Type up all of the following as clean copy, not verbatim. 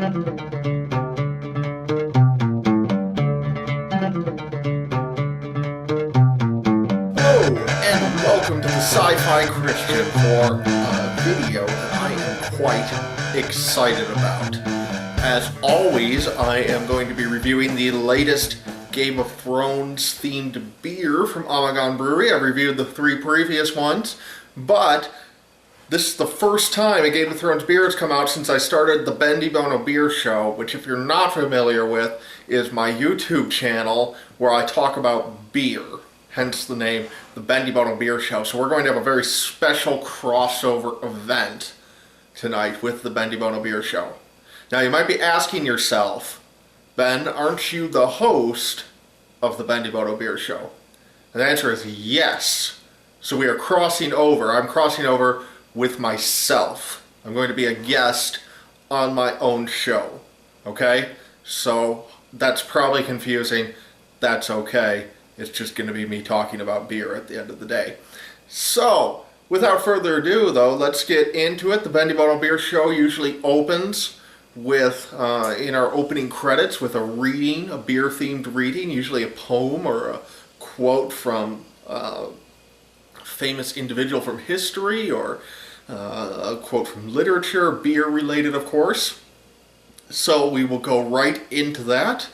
And welcome to the Sci-Fi Christian for a video that I am quite excited about. As always, I am going to be reviewing the latest Game of Thrones themed beer from Ommegang Brewery. I've reviewed the 3 previous ones, but this is the first time a Game of Thrones beer has come out since I started the Bono Beer Show, which, if you're not familiar with, is my YouTube channel where I talk about beer. Hence the name, the Bono Beer Show. So we're going to have a very special crossover event tonight with the Bono Beer Show. Now you might be asking yourself, Ben, aren't you the host of the Bono Beer Show? And the answer is yes. So we are crossing over. I'm crossing over with myself. I'm going to be a guest on my own show. Okay? So that's probably confusing. That's okay. It's just going to be me talking about beer at the end of the day. So, without further ado, though, let's get into it. The Bono Beer Show usually opens with, in our opening credits, with a reading, a beer-themed reading, usually a poem or a quote from a famous individual from history, or a quote from literature, beer-related, of course. So we will go right into that.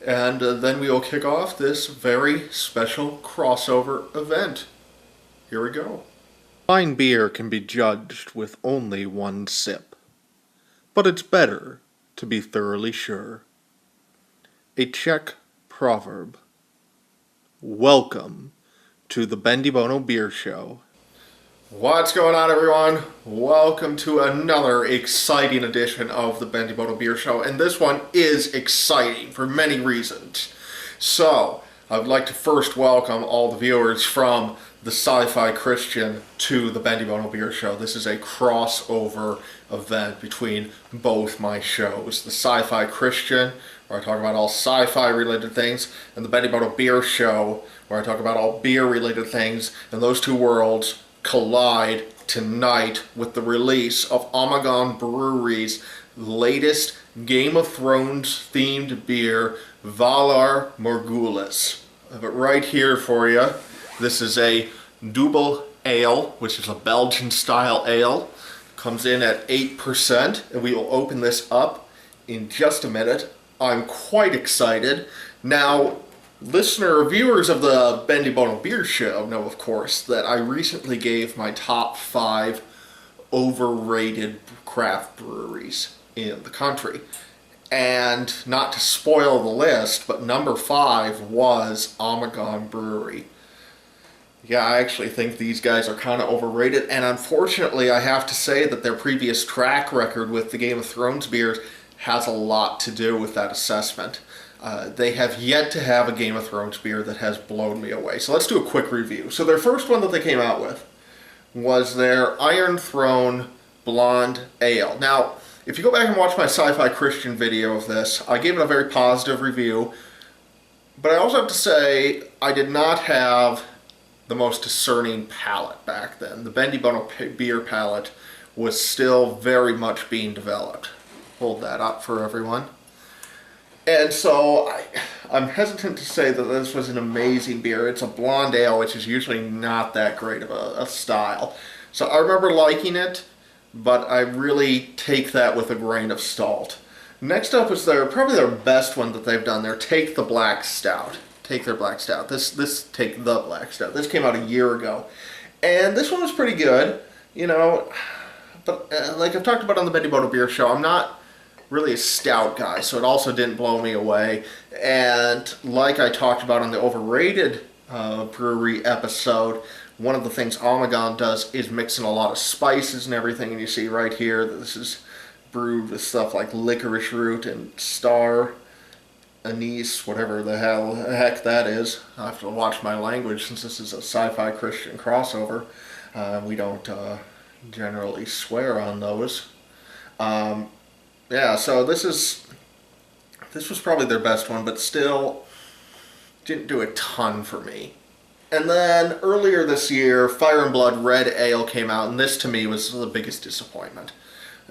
And then we will kick off this very special crossover event. Here we go. Fine beer can be judged with only one sip, but it's better to be thoroughly sure. A Czech proverb. Welcome to the Bono Beer Show. What's going on, everyone? Welcome to another exciting edition of the Bono Beer Show, and this one is exciting for many reasons. So, I'd like to first welcome all the viewers from the Sci-Fi Christian to the Bono Beer Show. This is a crossover event between both my shows. The Sci-Fi Christian, where I talk about all sci-fi related things, and the Bono Beer Show, where I talk about all beer related things, and those two worlds collide tonight with the release of Ommegang Brewery's latest Game of Thrones themed beer, Valar Morghulis. I have it right here for you. This is a Dubbel ale, which is a Belgian style ale. Comes in at 8%, and we will open this up in just a minute. I'm quite excited. Now, viewers of the Bono Beer Show know, of course, that I recently gave my top 5 overrated craft breweries in the country. And not to spoil the list, but number 5 was Ommegang Brewery. Yeah, I actually think these guys are kind of overrated, and unfortunately I have to say that their previous track record with the Game of Thrones beers has a lot to do with that assessment. They have yet to have a Game of Thrones beer that has blown me away. So let's do a quick review. So their first one that they came out with was their Iron Throne Blonde Ale. Now, if you go back and watch my Sci-Fi Christian video of this, I gave it a very positive review. But I also have to say, I did not have the most discerning palate back then. The Bono beer palate was still very much being developed. Hold that up for everyone. And so I'm hesitant to say that this was an amazing beer. It's a blonde ale, which is usually not that great of a style. So I remember liking it, but I really take that with a grain of salt. Next up is probably their best one that they've done. Their Take the Black Stout. Take their Black Stout. Take the Black Stout. This came out a year ago. And this one was pretty good, you know. But like I've talked about on the Bono Beer Show, I'm not really a stout guy, so it also didn't blow me away. And like I talked about on the overrated brewery episode, one of the things Ommegang does is mix in a lot of spices and everything, and you see right here that this is brewed with stuff like licorice root and star anise, whatever the heck that is. I have to watch my language since this is a Sci-Fi Christian crossover. We don't generally swear on those. Yeah, so this was probably their best one, but still didn't do a ton for me. And then earlier this year, Fire and Blood Red Ale came out, and this to me was the biggest disappointment.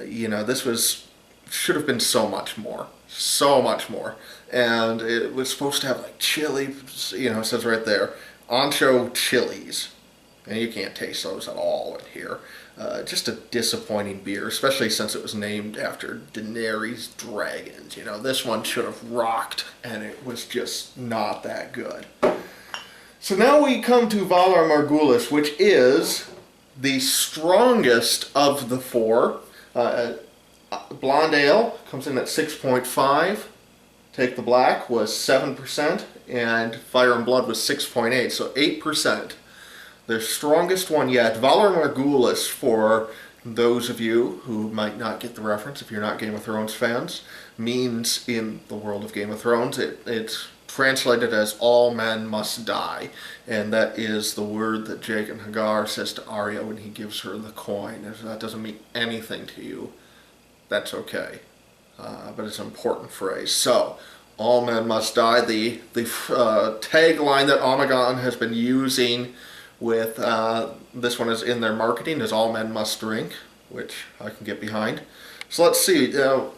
You know, this was should have been so much more. So much more. And it was supposed to have like chili, you know, it says right there, ancho chilies. And you can't taste those at all in here. Just a disappointing beer, especially since it was named after Daenerys' dragons. You know, this one should have rocked, and it was just not that good. So now we come to Valar Morghulis, which is the strongest of the four. Blonde Ale comes in at 6.5. Take the Black was 7%, and Fire and Blood was 6.8, so 8%. Their strongest one yet. Valar Morghulis, for those of you who might not get the reference if you're not Game of Thrones fans, means in the world of Game of Thrones, it's translated as all men must die. And that is the word that Jaqen H'ghar says to Arya when he gives her the coin. If that doesn't mean anything to you, that's okay. But it's an important phrase. So, all men must die. The tagline that Ommegang has been using with this one is in their marketing is all men must drink, which I can get behind. So let's see. I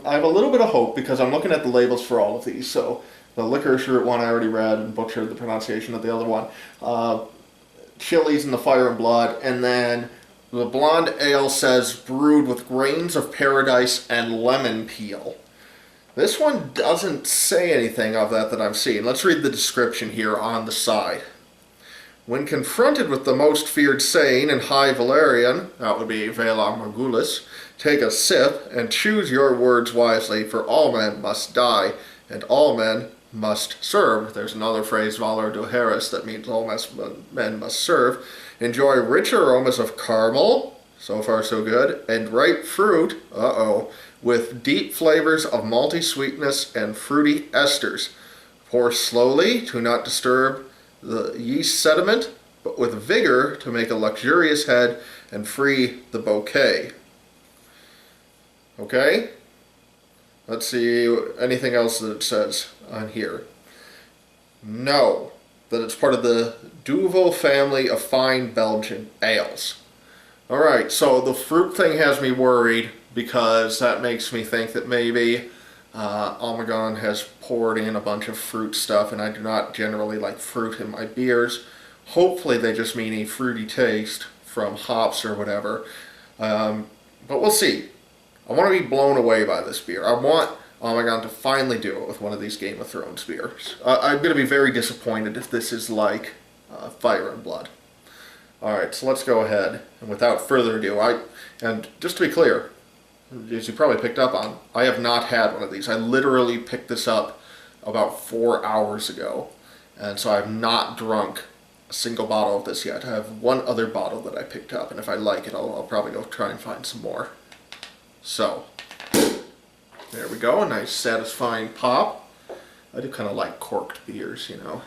have a little bit of hope because I'm looking at the labels for all of these. So the licorice root one I already read and butchered the pronunciation of the other one. Chilies and the Fire and Blood, and then the blonde ale says brewed with grains of paradise and lemon peel. This one doesn't say anything of that I'm seeing. Let's read the description here on the side. When confronted with the most feared saying in High Valyrian, that would be Valar Morghulis, take a sip and choose your words wisely, for all men must die and all men must serve. There's another phrase, Valar Dohaeris, that means all men must serve. Enjoy rich aromas of caramel, so far so good, and ripe fruit, with deep flavors of malty sweetness and fruity esters. Pour slowly to not disturb the yeast sediment, but with vigor to make a luxurious head and free the bouquet. Okay? Let's see anything else that it says on here. Know that it's part of the Dubbel family of fine Belgian ales. Alright, so the fruit thing has me worried, because that makes me think that maybe Ommegang has poured in a bunch of fruit stuff, and I do not generally like fruit in my beers. Hopefully they just mean a fruity taste from hops or whatever. But we'll see. I want to be blown away by this beer. I want Ommegang to finally do it with one of these Game of Thrones beers. I'm going to be very disappointed if this is like Fire and Blood. Alright, so let's go ahead. And without further ado, and just to be clear, as you probably picked up on, I have not had one of these. I literally picked this up about 4 hours ago. And so I have not drunk a single bottle of this yet. I have one other bottle that I picked up, and if I like it, I'll probably go try and find some more. So, there we go, a nice satisfying pop. I do kind of like corked beers, you know.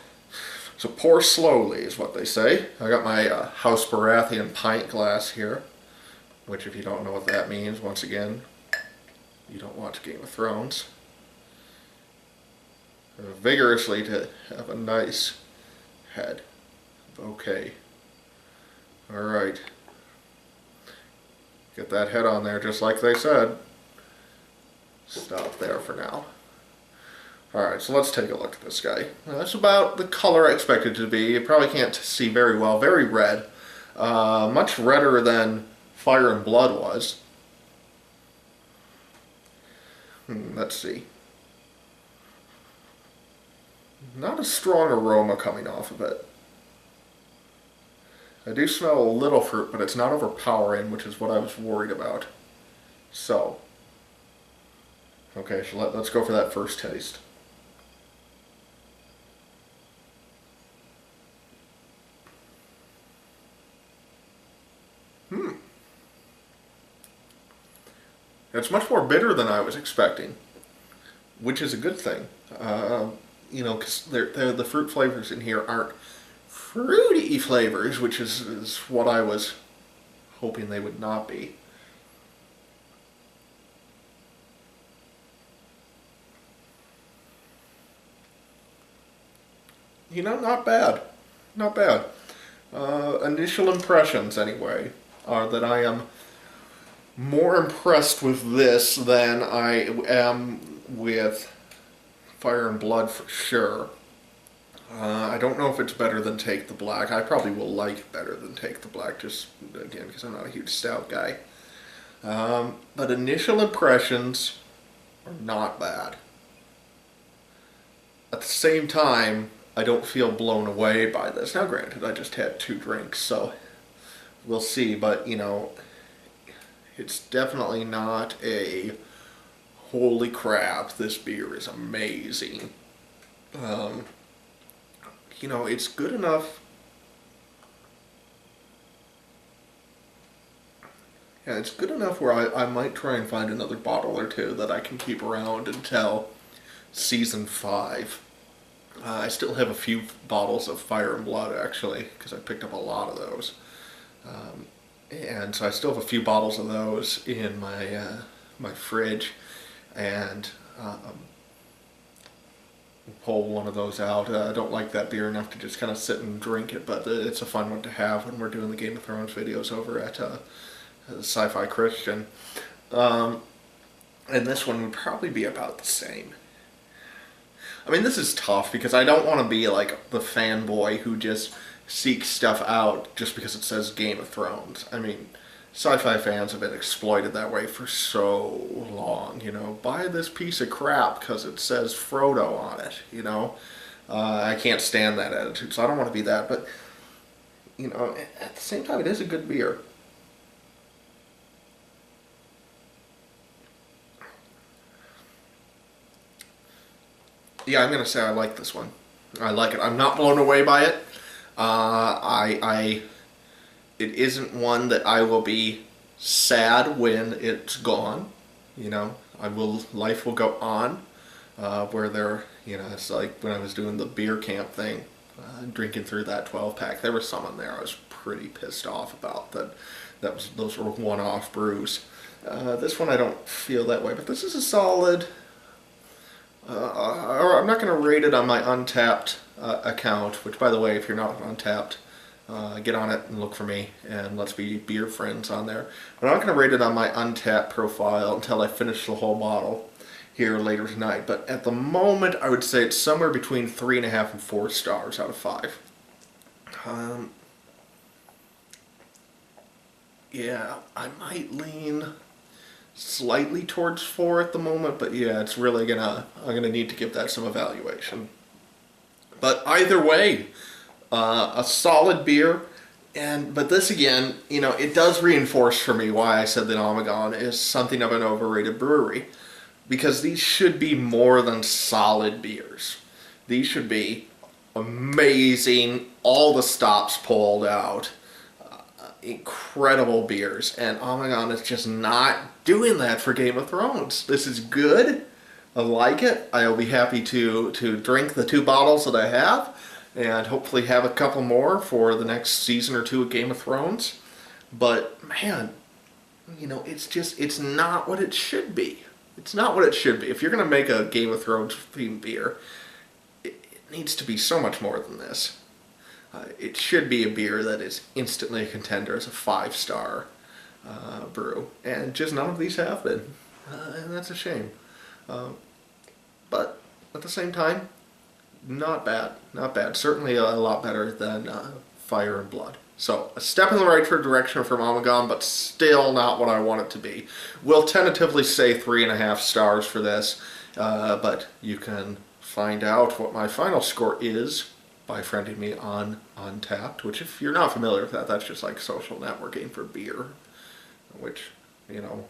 So pour slowly is what they say. I got my House Baratheon pint glass here, which if you don't know what that means, once again, you don't watch Game of Thrones. Vigorously to have a nice head. Okay. Alright. Get that head on there just like they said. Stop there for now. Alright, so let's take a look at this guy. That's about the color I expected it to be. You probably can't see very well. Very red. Much redder than Fire and Blood was. Let's see. Not a strong aroma coming off of it. I do smell a little fruit, but it's not overpowering, which is what I was worried about. So, okay, so let's go for that first taste. It's much more bitter than I was expecting, which is a good thing. You know, because the fruit flavors in here aren't fruity flavors, which is what I was hoping they would not be. You know, not bad. Not bad. Initial impressions, anyway, are that I am more impressed with this than I am with Fire and Blood for sure. I don't know if it's better than Take the Black. I probably will like it better than Take the Black, just again because I'm not a huge stout guy. But initial impressions are not bad. At the same time, I don't feel blown away by this. Now granted, I just had 2 drinks, so we'll see. But, it's definitely not a holy crap, this beer is amazing. It's good enough. Yeah, it's good enough where I might try and find another bottle or 2 that I can keep around until season 5. I still have a few bottles of Fire and Blood, actually, because I picked up a lot of those. And so I still have a few bottles of those in my fridge, and pull one of those out. I don't like that beer enough to just kind of sit and drink it, but it's a fun one to have when we're doing the Game of Thrones videos over at Sci-Fi Christian. And this one would probably be about the same. I mean, this is tough because I don't want to be like the fanboy who just seeks stuff out just because it says Game of Thrones. I mean, sci-fi fans have been exploited that way for so long, Buy this piece of crap because it says Frodo on it, I can't stand that attitude, so I don't want to be that. But, at the same time, it is a good beer. Yeah, I'm going to say I like this one. I like it. I'm not blown away by it. It isn't one that I will be sad when it's gone. Life will go on. It's like when I was doing the beer camp thing, drinking through that 12-pack. There was some in there I was pretty pissed off about. Those were one-off brews. This one I don't feel that way, but this is a solid. I'm not going to rate it on my Untapped account, which, by the way, if you're not on Untapped, get on it and look for me, and let's be beer friends on there. But I'm not going to rate it on my Untapped profile until I finish the whole bottle here later tonight. But at the moment, I would say it's somewhere between 3.5 and 4 stars out of 5. Yeah, I might lean slightly towards 4 at the moment, but yeah, it's really I'm gonna need to give that some evaluation. But either way, a solid beer, but this again, it does reinforce for me why I said that Ommegang is something of an overrated brewery, because these should be more than solid beers. These should be amazing, all the stops pulled out, incredible beers, and Ommegang is just not doing that for Game of Thrones. This is good. I like it. I'll be happy to drink the 2 bottles that I have, and hopefully have a couple more for the next season or 2 of Game of Thrones. But man, it's not what it should be. It's not what it should be. If you're going to make a Game of Thrones themed beer, it needs to be so much more than this. It should be a beer that is instantly a contender as a 5-star brew, and just none of these have been, and that's a shame. But at the same time, not bad. Certainly a lot better than Fire and Blood. So a step in the right direction from Ommegang, but still not what I want it to be. We'll tentatively say 3.5 stars for this, but you can find out what my final score is by friending me on Untapped, which, if you're not familiar with that, that's just like social networking for beer, which,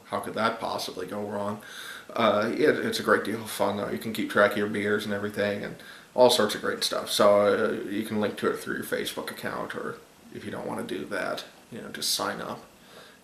how could that possibly go wrong? It's a great deal of fun, though. You can keep track of your beers and everything, and all sorts of great stuff. So you can link to it through your Facebook account, or if you don't want to do that, just sign up,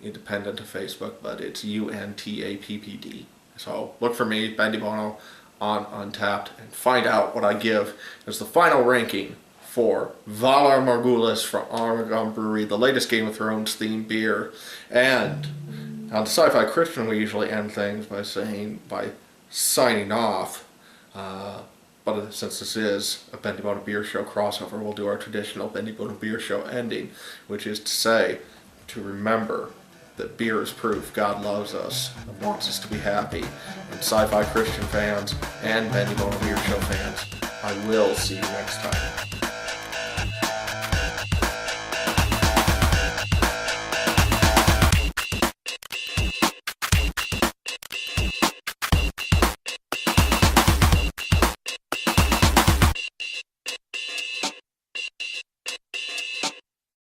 independent of Facebook, but it's UNTAPPD. So look for me, Bendy Bono, on Untapped, and find out what I give as the final ranking for Valar Morghulis from Ommegang Brewery, the latest Game of Thrones themed beer. And on Sci-Fi Christian, we usually end things by signing off. But since this is a Bendy Bono Beer Show crossover, we'll do our traditional Bendy Bono Beer Show ending, which is to say, to remember that beer is proof God loves us and wants us to be happy. And Sci-Fi Christian fans and Bendy Bono Beer Show fans, I will see you next time.